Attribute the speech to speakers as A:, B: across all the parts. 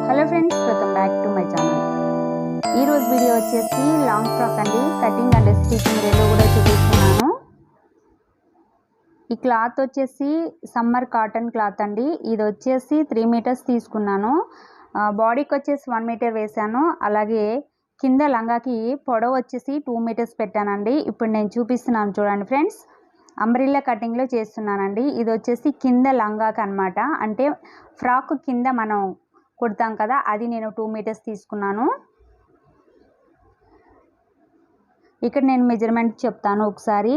A: Hello friends, welcome back to my channel. ఈరోజు video వచ్చేసి long frock అండి. Cutting and stitching రెండు కూడా చూపిస్తున్నాను. ఈ క్లాత్ వచ్చేసి సమ్మర్ కాటన్ క్లాత్ అండి. ఇది వచ్చేసి 3 మీటర్స్ తీసుకున్నాను. బాడీకి వచ్చేసి 1 మీటర్ వేసాను. అలాగే కింద లంగాకి పొడవు వచ్చేసి 2 మీటర్స్ పెట్టానండి. ఇప్పుడు నేను చూపిస్తున్నాను చూడండి ఫ్రెండ్స్. అంబ్రిల్లా కటింగ్లో చేస్తున్నానండి. ఇది వచ్చేసి కింద లంగాకి అనమాట. అంటే ఫ్రాక్ కింద మనం కుడతాం కదా, అది నేను 2 మీటర్స్ తీసుకున్నాను. ఇక్కడ నేను మెజర్మెంట్ చెప్తాను ఒకసారి.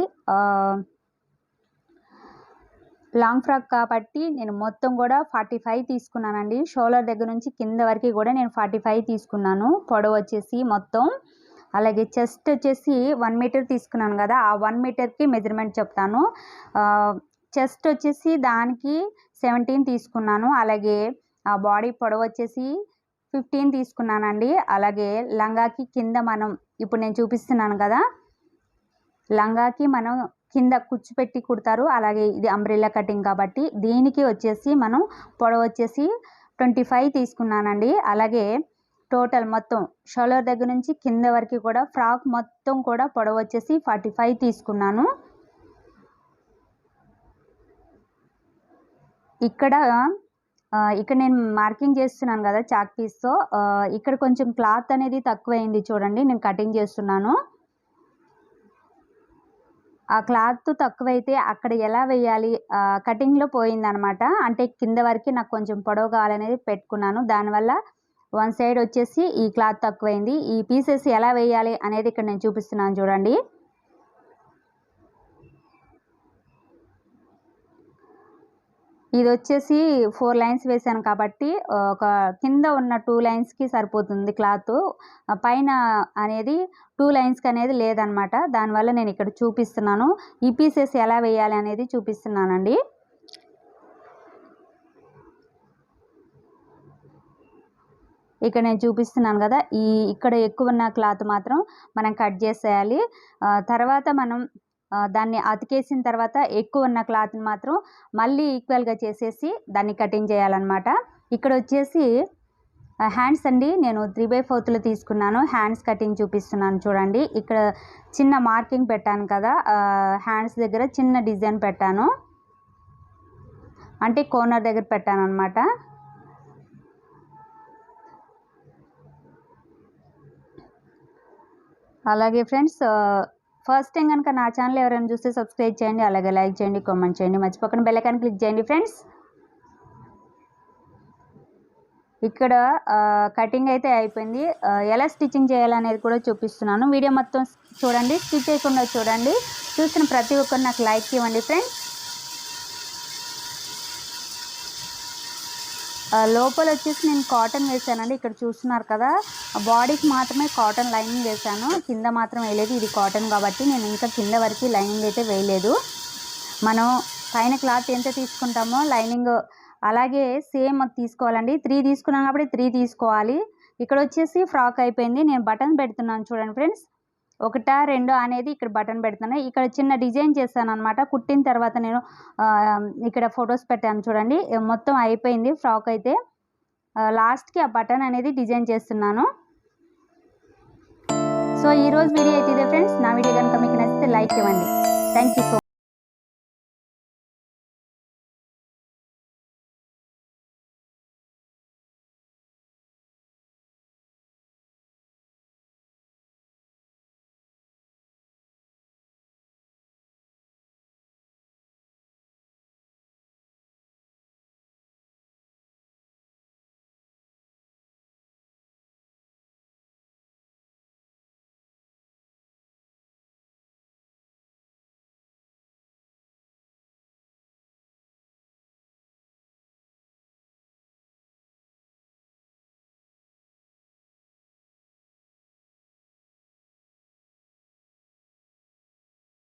A: లాంగ్ ఫ్రాక్ కాబట్టి నేను మొత్తం కూడా 45 తీసుకున్నానండి. షోల్డర్ దగ్గర నుంచి కింద వరకు కూడా నేను 45 తీసుకున్నాను పొడవు వచ్చేసి మొత్తం. అలాగే చెస్ట్ వచ్చేసి 1 మీటర్ తీసుకున్నాను కదా, ఆ 1 మీటర్కి మెజర్మెంట్ చెప్తాను. చెస్ట్ వచ్చేసి దానికి 17 తీసుకున్నాను. అలాగే ఆ బాడీ పొడవు వచ్చేసి 15 తీసుకున్నానండి. అలాగే లంగాకి కింద మనం ఇప్పుడు నేను చూపిస్తున్నాను కదా, లంగాకి మనం కింద కుచ్చు పెట్టి కుడతారు. అలాగే ఇది అంబ్రెల్లా కటింగ్ కాబట్టి దీనికి వచ్చేసి మనం పొడవు వచ్చేసి 25 తీసుకున్నానండి. అలాగే టోటల్ మొత్తం షోల్డర్ దగ్గర నుంచి కింద వరకు కూడా ఫ్రాక్ మొత్తం కూడా పొడవు వచ్చేసి 45 తీసుకున్నాను. ఇక్కడ నేను మార్కింగ్ చేస్తున్నాను కదా చాక్ పీస్తో. ఇక్కడ కొంచెం క్లాత్ అనేది తక్కువైంది చూడండి, నేను కటింగ్ చేస్తున్నాను. ఆ క్లాత్ తక్కువైతే అక్కడ ఎలా వేయాలి, కటింగ్లో పోయిందనమాట. అంటే కింద వరకు నాకు కొంచెం పొడవు కావాలనేది పెట్టుకున్నాను. దానివల్ల వన్ సైడ్ వచ్చేసి ఈ క్లాత్ తక్కువైంది. ఈ పీసెస్ ఎలా వేయాలి అనేది ఇక్కడ నేను చూపిస్తున్నాను చూడండి. ఇది వచ్చేసి 4 లైన్స్ వేసాను కాబట్టి ఒక కింద ఉన్న 2 లైన్స్కి సరిపోతుంది క్లాత్. పైన అనేది 2 లైన్స్కి అనేది లేదనమాట. దానివల్ల నేను ఇక్కడ చూపిస్తున్నాను. ఈ పీసెస్ ఎలా వేయాలి అనేది చూపిస్తున్నానండి. ఇక్కడ నేను చూపిస్తున్నాను కదా, ఇక్కడ ఎక్కువ ఉన్న క్లాత్ మాత్రం మనం కట్ చేసేయాలి. తర్వాత మనం దాన్ని అతికేసిన తర్వాత ఎక్కువ ఉన్న క్లాత్ని మాత్రం మళ్ళీ ఈక్వల్గా చేసేసి దాన్ని కటింగ్ చేయాలన్నమాట. ఇక్కడ వచ్చేసి హ్యాండ్స్ అండి, నేను 3/4 తీసుకున్నాను. హ్యాండ్స్ కటింగ్ చూపిస్తున్నాను చూడండి. ఇక్కడ చిన్న మార్కింగ్ పెట్టాను కదా, హ్యాండ్స్ దగ్గర చిన్న డిజైన్ పెట్టాను, అంటే కార్నర్ దగ్గర పెట్టాను అనమాట. అలాగే ఫ్రెండ్స్, ఫస్ట్ టైం కనుక నా ఛానల్ ఎవరైనా చూస్తే సబ్స్క్రైబ్ చేయండి, అలాగే లైక్ చేయండి, కామెంట్ చేయండి, మర్చిపోకుండా బెల్ ఐకాన్ క్లిక్ చేయండి ఫ్రెండ్స్. ఇక్కడ కటింగ్ అయితే అయిపోయింది. ఎలా స్టిచ్చింగ్ చేయాలనేది కూడా చూపిస్తున్నాను. వీడియో మొత్తం చూడండి, స్కిప్ చేయకుండా చూడండి. చూసిన ప్రతి ఒక్కరు నాకు లైక్ ఇవ్వండి ఫ్రెండ్స్. లోపల వచ్చేసి నేను కాటన్ వేసానండి. ఇక్కడ చూస్తున్నారు కదా, బాడీకి మాత్రమే కాటన్ లైనింగ్ వేసాను, కింద మాత్రం వేయలేదు. ఇది కాటన్ కాబట్టి నేను ఇంకా కింద వరకు లైనింగ్ అయితే వేయలేదు. మనం పైన క్లాత్ ఎంత తీసుకుంటామో లైనింగ్ అలాగే సేమ్ తీసుకోవాలండి. 3 తీసుకున్నాం కాబట్టి 3 తీసుకోవాలి. ఇక్కడ వచ్చేసి ఫ్రాక్ అయిపోయింది. నేను బటన్ పెడుతున్నాను చూడండి ఫ్రెండ్స్. 1, 2 అనేది ఇక్కడ బటన్ పెడుతున్నాను. ఇక్కడ చిన్న డిజైన్ చేశాను అనమాట. కుట్టిన తర్వాత నేను ఇక్కడ ఫొటోస్ పెట్టాను చూడండి. మొత్తం అయిపోయింది ఫ్రాక్ అయితే. లాస్ట్కి ఆ బటన్ అనేది డిజైన్ చేస్తున్నాను. సో ఈరోజు వీడియో అయితే ఇదే ఫ్రెండ్స్. నా వీడియో కనుక మీకు నచ్చితే లైక్ ఇవ్వండి. Thank you so much.